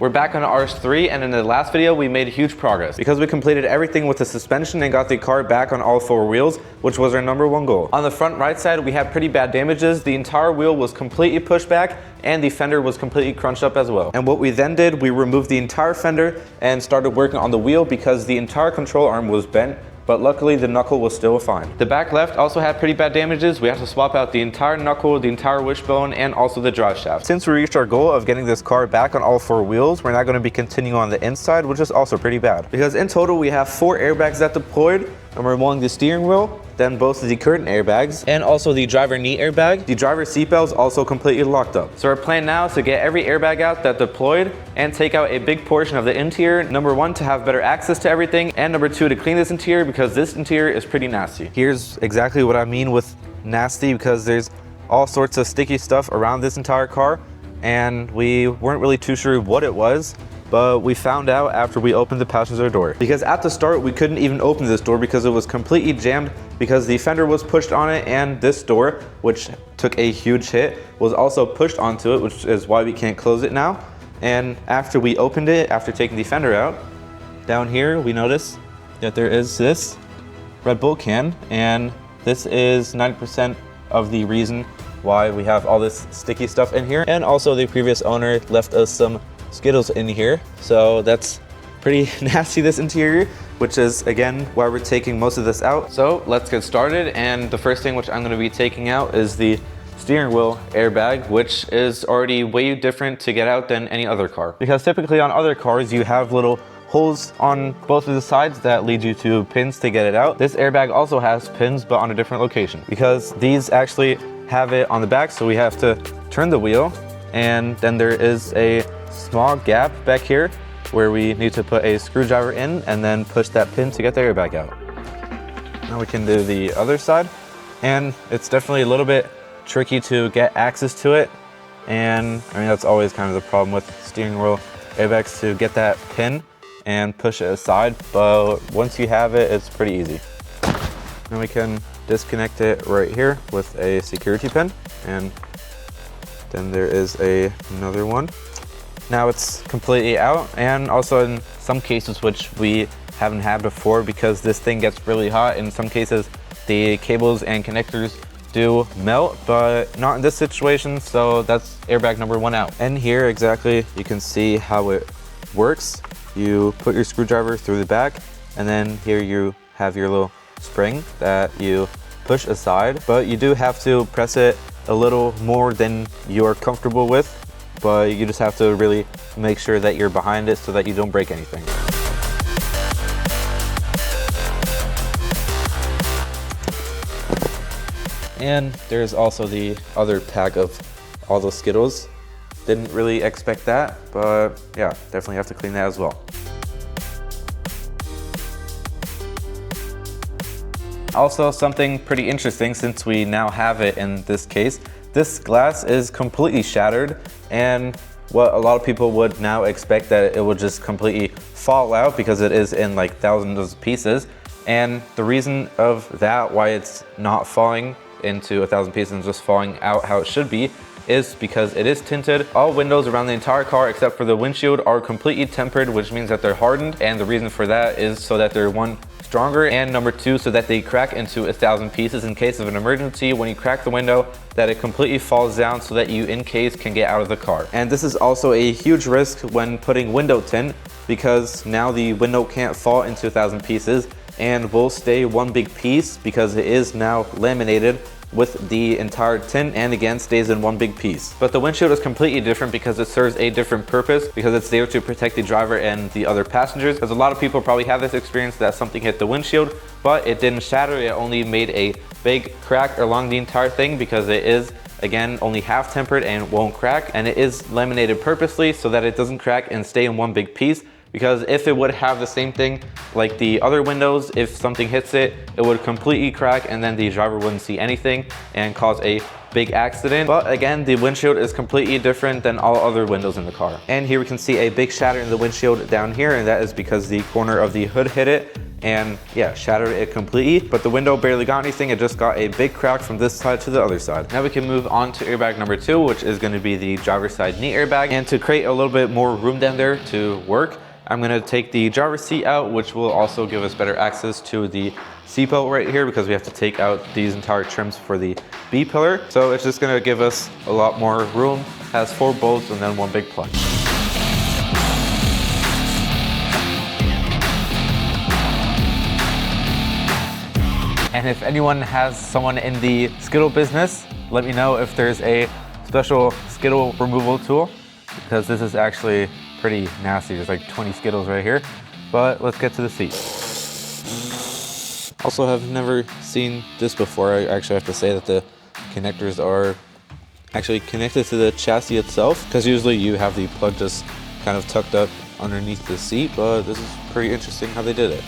We're back on Rs3, and in the last video we made huge progress because we completed everything with the suspension and got the car back on all four wheels, which was our #1 goal. On the front right side we had pretty bad damages. The entire wheel was completely pushed back and the fender was completely crunched up as well. And what we then did, we removed the entire fender and started working on the wheel because the entire control arm was bent, but luckily the knuckle was still fine. The back left also had pretty bad damages. We had to swap out the entire knuckle, the entire wishbone, and also the drive shaft. Since we reached our goal of getting this car back on all four wheels, we're not going to be continuing on the inside, which is also pretty bad. Because in total we have 4 airbags that deployed, and we're removing the steering wheel, then both of the curtain airbags, and also the driver knee airbag. The driver seatbelt is also completely locked up. So our plan now is to get every airbag out that deployed and take out a big portion of the interior. #1, to have better access to everything, and #2, to clean this interior because this interior is pretty nasty. Here's exactly what I mean with nasty, because there's all sorts of sticky stuff around this entire car, and we weren't really too sure what it was. But we found out after we opened the passenger door. Because at the start, we couldn't even open this door because it was completely jammed because the fender was pushed on it, and this door, which took a huge hit, was also pushed onto it, which is why we can't close it now. And after we opened it, after taking the fender out, down here we notice that there is this Red Bull can, and this is 90% of the reason why we have all this sticky stuff in here. And also the previous owner left us some Skittles in here, so that's pretty nasty, this interior, which is again why we're taking most of this out. So let's get started, and the first thing which I'm going to be taking out is the steering wheel airbag, which is already way different to get out than any other car, because typically on other cars you have little holes on both of the sides that lead you to pins to get it out. This airbag also has pins, but on a different location, because these actually have it on the back, so we have to turn the wheel, and then there is a small gap back here where we need to put a screwdriver in and then push that pin to get the airbag out. Now we can do the other side, and it's definitely a little bit tricky to get access to it, and I mean that's always kind of the problem with steering wheel airbags, to get that pin and push it aside, but once you have it, it's pretty easy. Now we can disconnect it right here with a security pin, and then there is another one. Now it's completely out, and also in some cases which we haven't had before, because this thing gets really hot, in some cases the cables and connectors do melt, but not in this situation, so that's airbag #1 out. And here exactly you can see how it works. You put your screwdriver through the back, and then here you have your little spring that you push aside, but you do have to press it a little more than you're comfortable with, but you just have to really make sure that you're behind it so that you don't break anything. And there's also the other pack of all those Skittles. Didn't really expect that, but yeah, definitely have to clean that as well. Also, something pretty interesting, since we now have it in this case, this glass is completely shattered, and what a lot of people would now expect that it would just completely fall out because it is in like thousands of pieces. And the reason of that, why it's not falling into 1,000 pieces and just falling out how it should be, is because it is tinted. All windows around the entire car except for the windshield are completely tempered, which means that they're hardened, and the reason for that is so that they're stronger, and #2, so that they crack into 1,000 pieces in case of an emergency. When you crack the window, that it completely falls down so that you in case can get out of the car. And this is also a huge risk when putting window tint, because now the window can't fall into 1,000 pieces and will stay one big piece because it is now laminated with the entire tint, and again stays in one big piece. But the windshield is completely different because it serves a different purpose, because it's there to protect the driver and the other passengers. Because a lot of people probably have this experience that something hit the windshield, but it didn't shatter, it only made a big crack along the entire thing, because it is again only half tempered and won't crack, and it is laminated purposely so that it doesn't crack and stay in one big piece. Because if it would have the same thing like the other windows, if something hits it, it would completely crack, and then the driver wouldn't see anything and cause a big accident. But again, the windshield is completely different than all other windows in the car. And here we can see a big shatter in the windshield down here, and that is because the corner of the hood hit it, and yeah, shattered it completely. But the window barely got anything. It just got a big crack from this side to the other side. Now we can move on to airbag number 2, which is going to be the driver's side knee airbag. And to create a little bit more room down there to work, I'm going to take the driver's seat out, which will also give us better access to the seatbelt right here, because we have to take out these entire trims for the B pillar. So it's just going to give us a lot more room. It has 4 bolts and then 1 big plug. And if anyone has someone in the Skittle business, let me know if there's a special Skittle removal tool, because this is actually pretty nasty. There's like 20 Skittles right here. But let's get to the seat. Also have never seen this before. I actually have to say that the connectors are actually connected to the chassis itself, because usually you have the plug just kind of tucked up underneath the seat, but this is pretty interesting how they did it.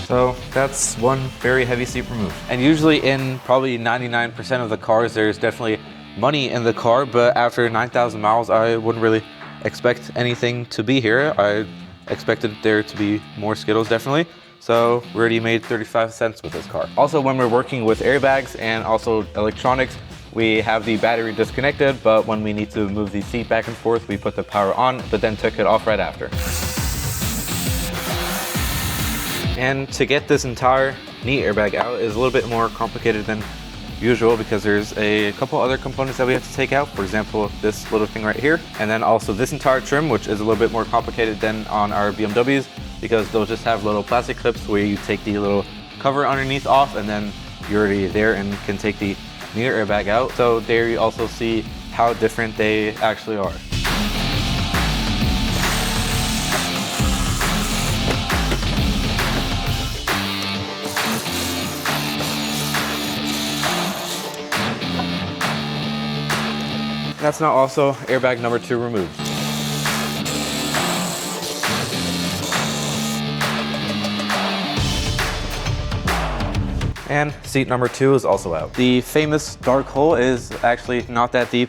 So that's one very heavy seat removed. And usually in probably 99% of the cars, there's definitely money in the car, but after 9,000 miles, I wouldn't really expect anything to be here. I expected there to be more Skittles, definitely. So we already made 35 cents with this car. Also, when we're working with airbags and also electronics, we have the battery disconnected, but when we need to move the seat back and forth, we put the power on, but then took it off right after. And to get this entire knee airbag out is a little bit more complicated than usual, because there's a couple other components that we have to take out. For example, this little thing right here, and then also this entire trim, which is a little bit more complicated than on our BMWs, because those just have little plastic clips where you take the little cover underneath off, and then you're already there and can take the knee airbag out. So there you also see how different they actually are. That's now also airbag number 2 removed. And seat number 2 is also out. The famous dark hole is actually not that deep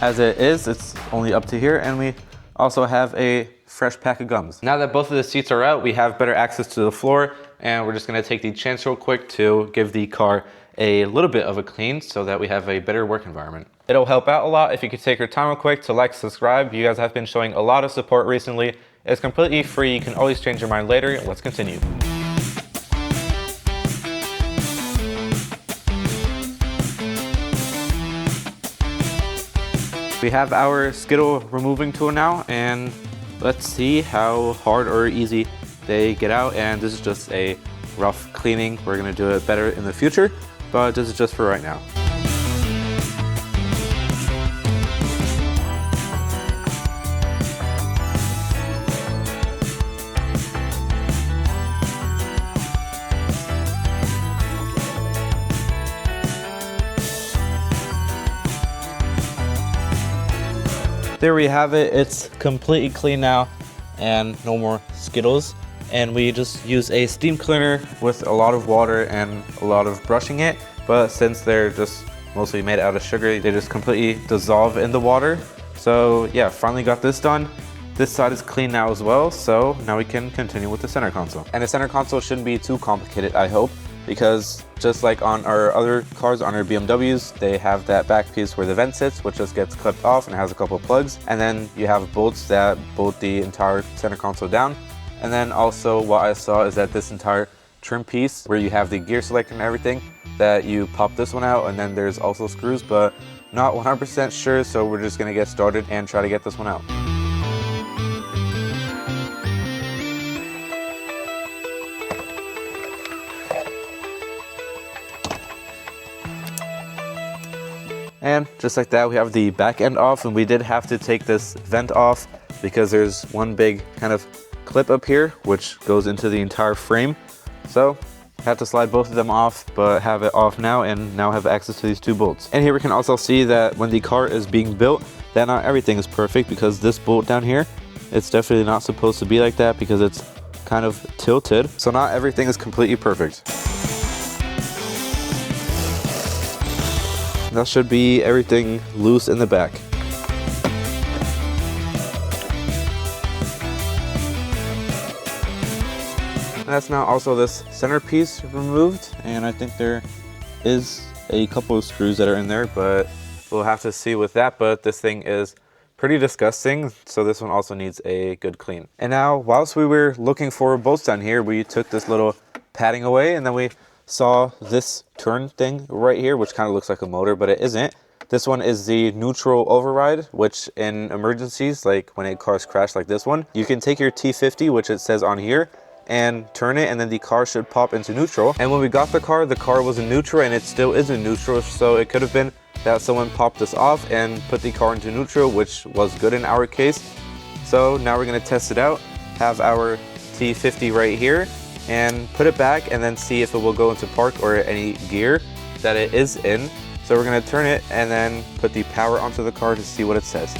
as it is. It's only up to here, and we also have a fresh pack of gums. Now that both of the seats are out, we have better access to the floor, and we're just gonna take the chance real quick to give the car a little bit of a clean so that we have a better work environment. It'll help out a lot if you could take your time real quick to like, subscribe. You guys have been showing a lot of support recently. It's completely free. You can always change your mind later. Let's continue. We have our Skittle removing tool now, and let's see how hard or easy they get out. And this is just a rough cleaning. We're gonna do it better in the future, but this is just for right now. There we have it. It's completely clean now and no more Skittles. And we just use a steam cleaner with a lot of water and a lot of brushing it. But since they're just mostly made out of sugar, they just completely dissolve in the water. So yeah, finally got this done. This side is clean now as well, so now we can continue with the center console. And the center console shouldn't be too complicated, I hope, because just like on our other cars, on our BMWs, they have that back piece where the vent sits, which just gets clipped off and has a couple of plugs. And then you have bolts that bolt the entire center console down. And then also what I saw is that this entire trim piece where you have the gear selector and everything, that you pop this one out, and then there's also screws, but not 100% sure, so we're just gonna get started and try to get this one out. And just like that, we have the back end off, and we did have to take this vent off because there's one big kind of clip up here which goes into the entire frame. So had to slide both of them off, but have it off now, and now have access to these 2 bolts. And here we can also see that when the car is being built, that not everything is perfect, because this bolt down here, it's definitely not supposed to be like that because it's kind of tilted. So not everything is completely perfect. That should be everything loose in the back. And that's now also this centerpiece removed, and I think there is a couple of screws that are in there, but we'll have to see with that. But this thing is pretty disgusting, so this one also needs a good clean. And now, whilst we were looking for bolts down here, we took this little padding away, and then we saw this turn thing right here, which kind of looks like a motor, but it isn't. This one is the neutral override, which in emergencies, like when a car's crashed like this one, you can take your T50, which it says on here, and turn it, and then the car should pop into neutral. And when we got the car was in neutral, and it still is in neutral, so it could have been that someone popped this off and put the car into neutral, which was good in our case. So now we're gonna test it out, have our T50 right here, and put it back, and then see if it will go into park or any gear that it is in. So we're gonna turn it and then put the power onto the car to see what it says.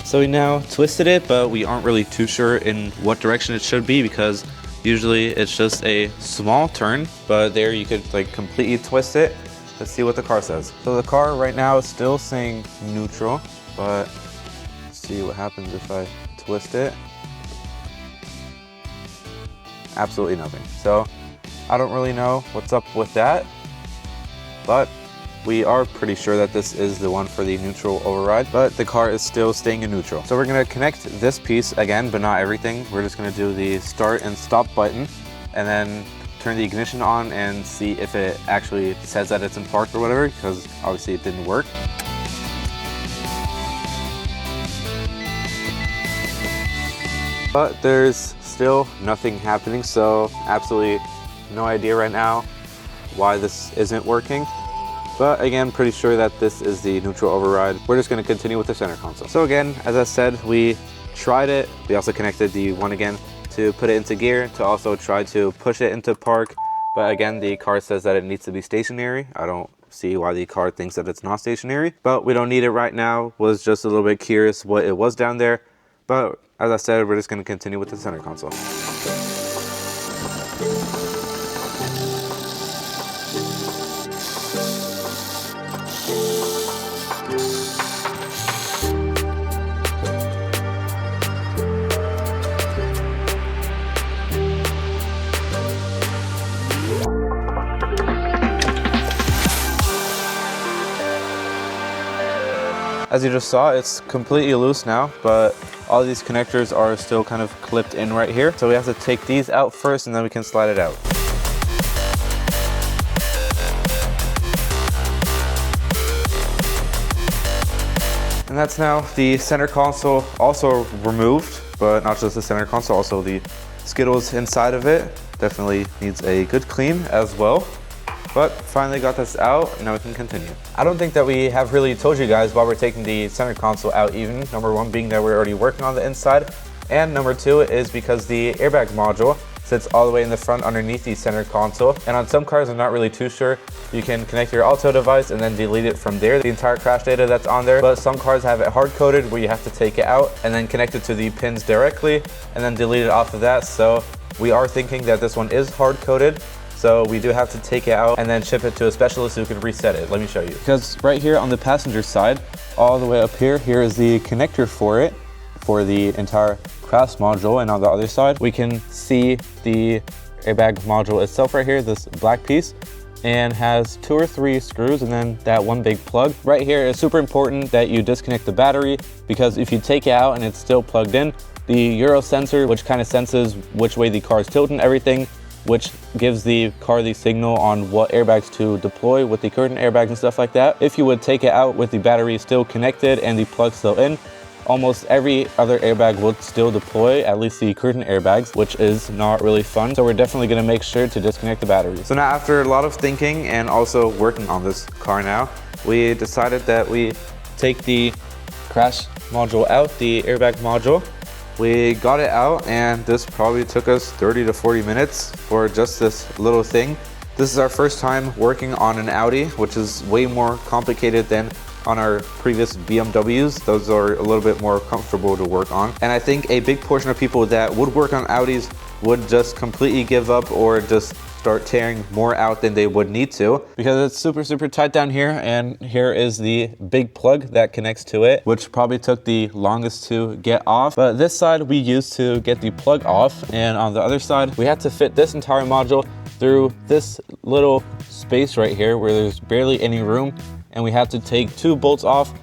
So we now twisted it, but we aren't really too sure in what direction it should be, because usually it's just a small turn, but there you could like completely twist it. Let's see what the car says. So the car right now is still saying neutral, but let's see what happens if I twist it. Absolutely nothing. So I don't really know what's up with that, but we are pretty sure that this is the one for the neutral override, but the car is still staying in neutral. So we're gonna connect this piece again, but not everything. We're just gonna do the start and stop button, and then turn the ignition on and see if it actually says that it's in park or whatever, because obviously it didn't work. But there's still nothing happening, so absolutely no idea right now why this isn't working. But again, pretty sure that this is the neutral override. We're just gonna continue with the center console. So again, as I said, we tried it. We also connected the one again to put it into gear, to also try to push it into park. But again, the car says that it needs to be stationary. I don't see why the car thinks that it's not stationary, but we don't need it right now. Was just a little bit curious what it was down there. But as I said, we're just gonna continue with the center console. As you just saw, it's completely loose now, but all these connectors are still kind of clipped in right here. So we have to take these out first, and then we can slide it out. And that's now the center console also removed, but not just the center console, also the skittles inside of it. Definitely needs a good clean as well. But finally got this out, and now we can continue. I don't think that we have really told you guys why we're taking the center console out even. Number one being that we're already working on the inside, and number two is because the airbag module sits all the way in the front underneath the center console. And on some cars, I'm not really too sure, you can connect your auto device and then delete it from there, the entire crash data that's on there. But some cars have it hard-coded where you have to take it out and then connect it to the pins directly and then delete it off of that. So we are thinking that this one is hard-coded. So we do have to take it out and then ship it to a specialist who can reset it. Let me show you. Because right here on the passenger side, all the way up here, here is the connector for it, for the entire crash module. And on the other side, we can see the airbag module itself right here, this black piece, and has 2 or 3 screws and then that one big plug. Right here is super important that you disconnect the battery, because if you take it out and it's still plugged in, the Euro sensor, which kind of senses which way the car is tilting everything, which gives the car the signal on what airbags to deploy with the curtain airbags and stuff like that. If you would take it out with the battery still connected and the plug still in, almost every other airbag would still deploy, at least the curtain airbags, which is not really fun. So we're definitely gonna make sure to disconnect the battery. So now, after a lot of thinking and also working on this car now, we decided that we take the crash module out, the airbag module. We got it out, and this probably took us 30 to 40 minutes for just this little thing. This is our first time working on an Audi, which is way more complicated than on our previous BMWs. Those are a little bit more comfortable to work on. And I think a big portion of people that would work on Audis would just completely give up or just start tearing more out than they would need to, because it's super tight down here. And here is the big plug that connects to it, which probably took the longest to get off. But this side we used to get the plug off, and on the other side we had to fit this entire module through this little space right here where there's barely any room, and we had to take 2 bolts off.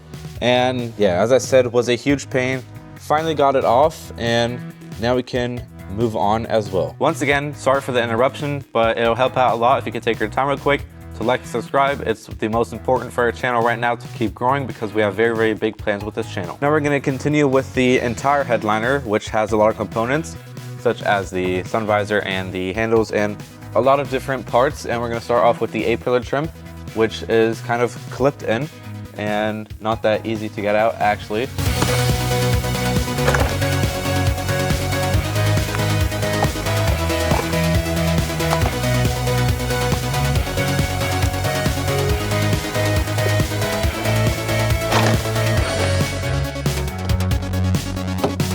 And yeah, as I said, was a huge pain. Finally got it off, and now we can move on as well. Once again, sorry for the interruption, but it'll help out a lot if you could take your time real quick to like and subscribe. It's the most important for our channel right now to keep growing, because we have very big plans with this channel. Now we're going to continue with the entire headliner, which has a lot of components such as the sun visor and the handles and a lot of different parts. And we're going to start off with the A-pillar trim, which is kind of clipped in and not that easy to get out actually.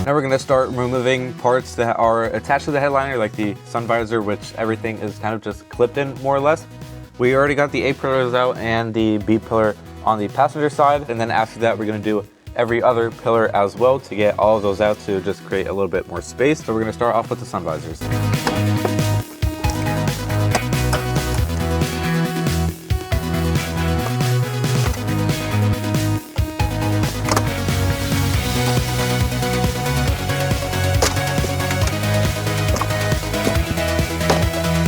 Now we're going to start removing parts that are attached to the headliner, like the sun visor, which everything is kind of just clipped in more or less. We already got the A pillars out and the B pillar on the passenger side, and then after that we're going to do every other pillar as well to get all of those out to just create a little bit more space. So we're going to start off with the sun visors.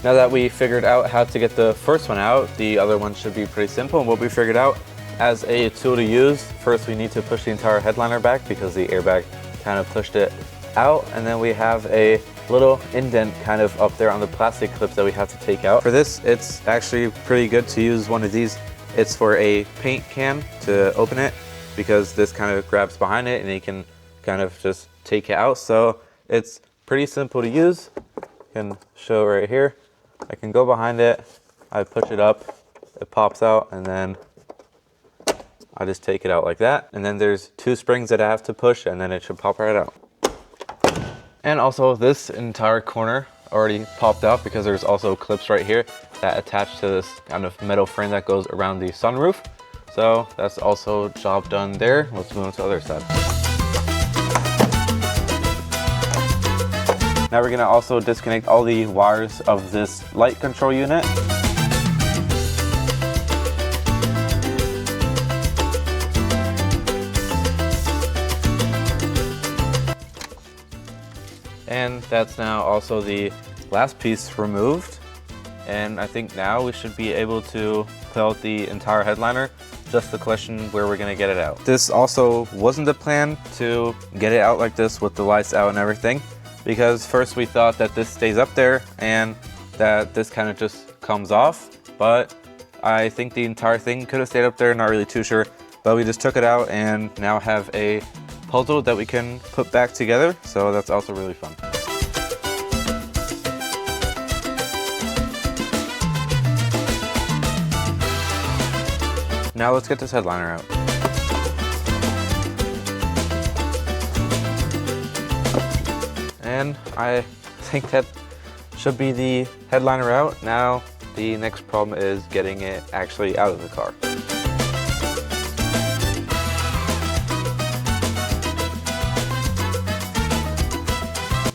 Now that we figured out how to get the first one out, the other one should be pretty simple. And what we figured out as a tool to use, first we need to push the entire headliner back because the airbag kind of pushed it out. And then we have a little indent kind of up there on the plastic clips that we have to take out. For this, it's actually pretty good to use one of these. It's for a paint can to open it, because this kind of grabs behind it and you can kind of just take it out. So it's pretty simple to use. I can show right here. I can go behind it, I push it up, it pops out, and then I just take it out like that. And then there's 2 springs that I have to push, and then it should pop right out. And also this entire corner already popped out because there's also clips right here that attach to this kind of metal frame that goes around the sunroof. So that's also job done there. Let's move on to the other side. Now we're going to also disconnect all the wires of this light control unit. And that's now also the last piece removed. And I think now we should be able to pull out the entire headliner. Just the question where we're going to get it out. This also wasn't the plan to get it out like this with the lights out and everything, because first we thought that this stays up there and that this kind of just comes off, but I think the entire thing could have stayed up there, not really too sure, but we just took it out and now have a puzzle that we can put back together, so that's also really fun. Now let's get this headliner out. And I think that should be the headliner out. Now the next problem is getting it actually out of the car.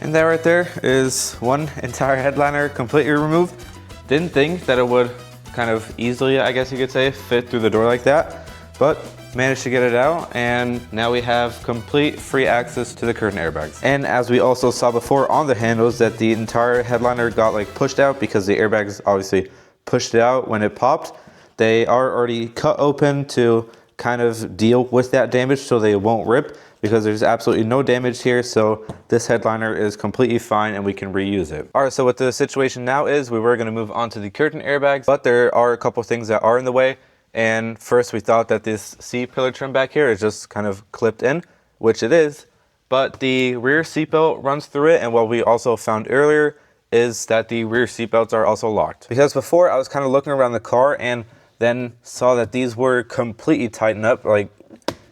And that right there is one entire headliner completely removed. Didn't think that it would kind of easily, I guess you could say, fit through the door like that, but managed to get it out, and now we have complete free access to the curtain airbags. And as we also saw before on the handles, that the entire headliner got like pushed out because the airbags obviously pushed it out when it popped. They are already cut open to kind of deal with that damage so they won't rip, because there's absolutely no damage here. So this headliner is completely fine and we can reuse it. All right, so what the situation now is, we were going to move on to the curtain airbags, but there are a couple things that are in the way. And first we thought that this C pillar trim back here is just kind of clipped in, which it is, but the rear seatbelt runs through it. And what we also found earlier is that the rear seatbelts are also locked. Because before I was kind of looking around the car and then saw that these were completely tightened up, like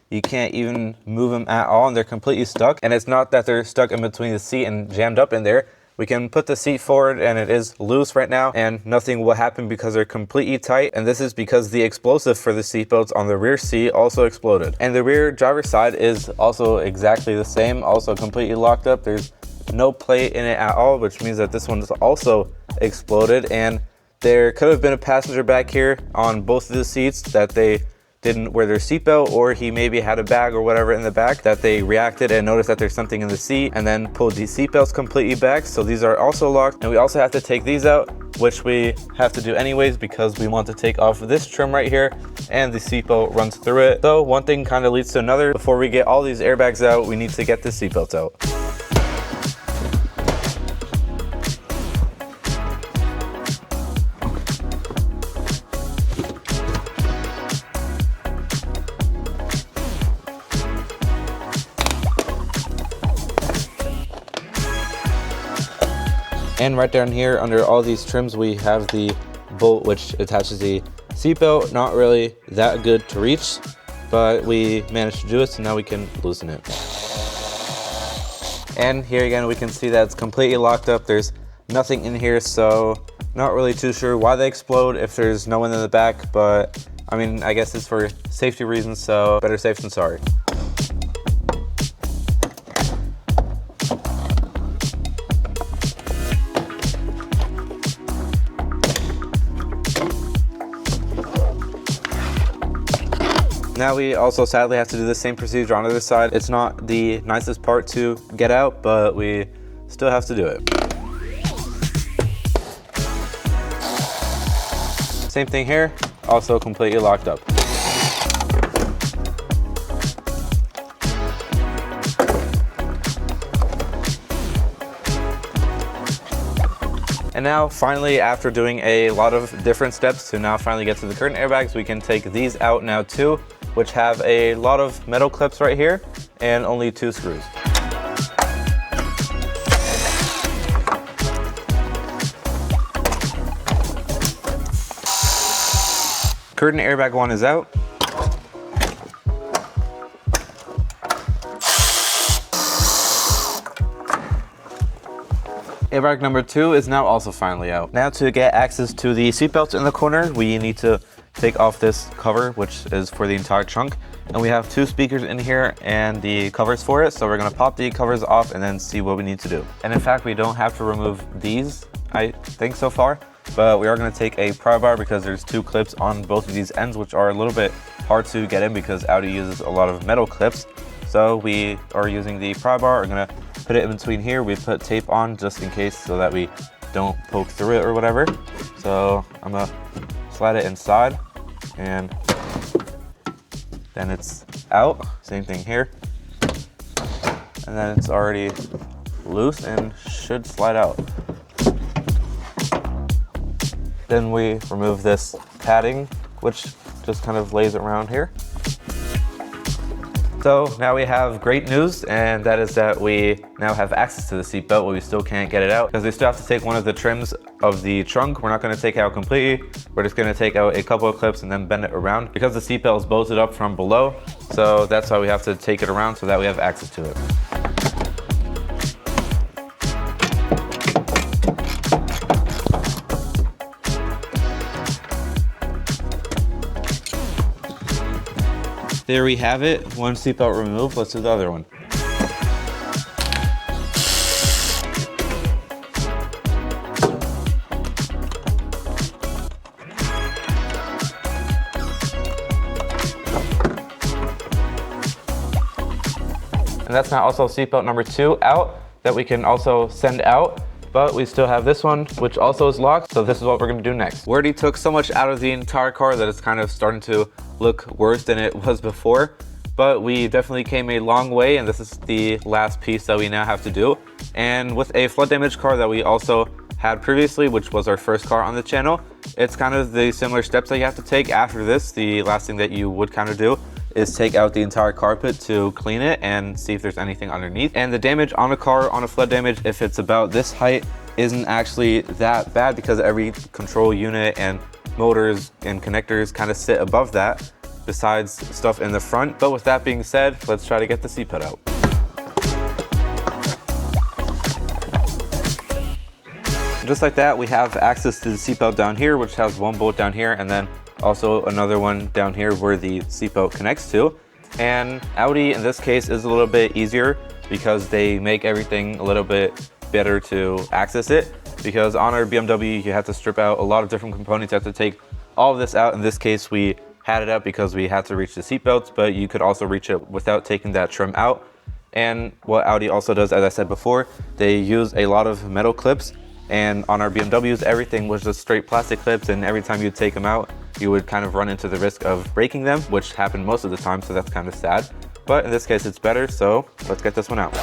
you can't even move them at all, and they're completely stuck. And it's not that they're stuck in between the seat and jammed up in there. We can put the seat forward and it is loose right now and nothing will happen because they're completely tight. And this is because the explosive for the seatbelts on the rear seat also exploded. And the rear driver's side is also exactly the same, also completely locked up. There's no plate in it at all, which means that this one's also exploded. And there could have been a passenger back here on both of the seats that they didn't wear their seatbelt, or he maybe had a bag or whatever in the back that they reacted and noticed that there's something in the seat and then pulled these seatbelts completely back. So these are also locked, and we also have to take these out, which we have to do anyways because we want to take off this trim right here and the seatbelt runs through it. So one thing kind of leads to another. Before we get all these airbags out, we need to get the seatbelts out. And right down here under all these trims, we have the bolt which attaches the seatbelt. Not really that good to reach, but we managed to do it, so now we can loosen it. And here again, we can see that it's completely locked up. There's nothing in here, so not really too sure why they explode if there's no one in the back, but I mean, I guess it's for safety reasons, so better safe than sorry. Now we also sadly have to do the same procedure on the other side. It's not the nicest part to get out, but we still have to do it. Same thing here, also completely locked up. And now finally, after doing a lot of different steps to now finally get to the curtain airbags, we can take these out now too, which have a lot of metal clips right here and only 2 screws. Curtain airbag 1 is out. Airbag number 2 is now also finally out. Now to get access to the seatbelts in the corner, we need to take off this cover, which is for the entire trunk. And we have 2 speakers in here and the covers for it. So we're gonna pop the covers off and then see what we need to do. And in fact, we don't have to remove these, I think so far, but we are gonna take a pry bar because there's 2 clips on both of these ends, which are a little bit hard to get in because Audi uses a lot of metal clips. So we are using the pry bar. We're gonna put it in between here. We put tape on just in case so that we don't poke through it or whatever. So I'm gonna slide it inside and then it's out. Same thing here. And then it's already loose and should slide out. Then we remove this padding, which just kind of lays around here. So now we have great news, and that is that we now have access to the seatbelt, but we still can't get it out because we still have to take one of the trims of the trunk. We're not going to take it out completely. We're just going to take out a couple of clips and then bend it around because the seatbelt is bolted up from below. So that's why we have to take it around so that we have access to it. There we have it, one seatbelt removed. Let's do the other one. And that's now also seatbelt number 2 out that we can also send out. But we still have this one, which also is locked. So this is what we're gonna do next. We already took so much out of the entire car that it's kind of starting to look worse than it was before. But we definitely came a long way, and this is the last piece that we now have to do. And with a flood damage car that we also had previously, which was our first car on the channel, it's kind of the similar steps that you have to take after this. The last thing that you would kind of do is take out the entire carpet to clean it and see if there's anything underneath. And the damage on a car, on a flood damage, if it's about this height, isn't actually that bad because every control unit and motors and connectors kind of sit above that, besides stuff in the front. But with that being said, let's try to get the seat put out. Just like that, we have access to the seatbelt down here, which has one bolt down here, and then also another one down here where the seatbelt connects to. And Audi in this case is a little bit easier because they make everything a little bit better to access it. Because on our BMW, you have to strip out a lot of different components. You have to take all of this out. In this case, we had it up because we had to reach the seatbelts, but you could also reach it without taking that trim out. And what Audi also does, as I said before, they use a lot of metal clips. And on our BMWs, everything was just straight plastic clips, and every time you take them out, you would kind of run into the risk of breaking them, which happened most of the time, so that's kind of sad. But in this case, it's better, so let's get this one out.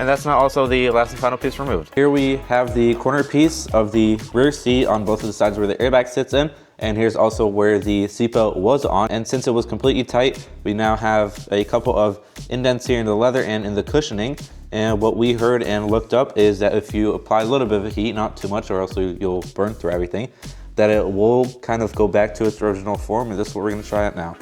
And that's not also the last and final piece removed. Here we have the corner piece of the rear seat on both of the sides where the airbag sits in. And here's also where the seatbelt was on. And since it was completely tight, we now have a couple of indents here in the leather and in the cushioning. And what we heard and looked up is that if you apply a little bit of heat, not too much or else you'll burn through everything, that it will kind of go back to its original form. And this is what we're gonna try it now.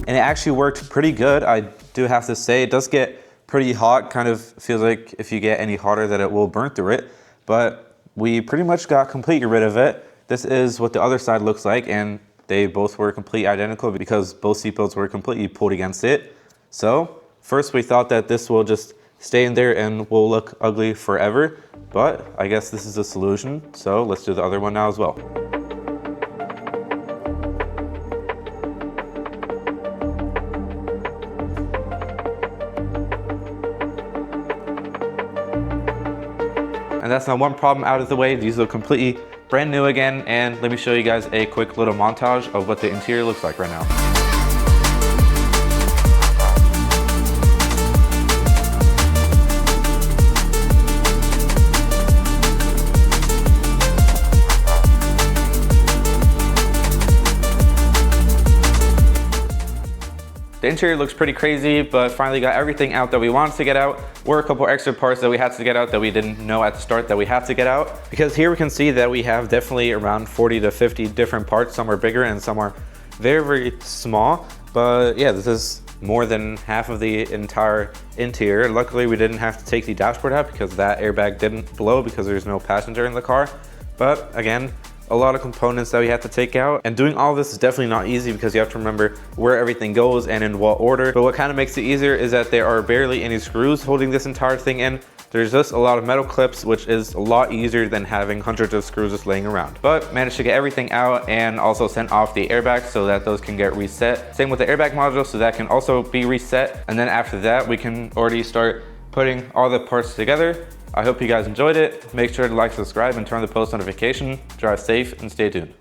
And it actually worked pretty good. I do have to say, it does get pretty hot, kind of feels like if you get any hotter that it will burn through it, but we pretty much got completely rid of it. This is what the other side looks like, and they both were completely identical because both seatbelts were completely pulled against it. So first we thought that this will just stay in there and will look ugly forever, but I guess this is a solution. So let's do the other one now as well. And that's now one problem out of the way. These look completely brand new again. And let me show you guys a quick little montage of what the interior looks like right now. The interior looks pretty crazy, but finally got everything out that we wanted to get out. Were a couple extra parts that we had to get out that we didn't know at the start that we have to get out. Because here we can see that we have definitely around 40 to 50 different parts. Some are bigger and some are very, very small. But yeah, this is more than half of the entire interior. Luckily, we didn't have to take the dashboard out because that airbag didn't blow because there's no passenger in the car. But again, a lot of components that we have to take out, and doing all this is definitely not easy because you have to remember where everything goes and in what order. But what kind of makes it easier is that there are barely any screws holding this entire thing in. There's just a lot of metal clips, which is a lot easier than having hundreds of screws just laying around. But managed to get everything out and also sent off the airbags so that those can get reset. Same with the airbag module, so that can also be reset. And then after that, we can already start putting all the parts together. I hope you guys enjoyed it. Make sure to like, subscribe, and turn on the post notification. Drive safe and stay tuned.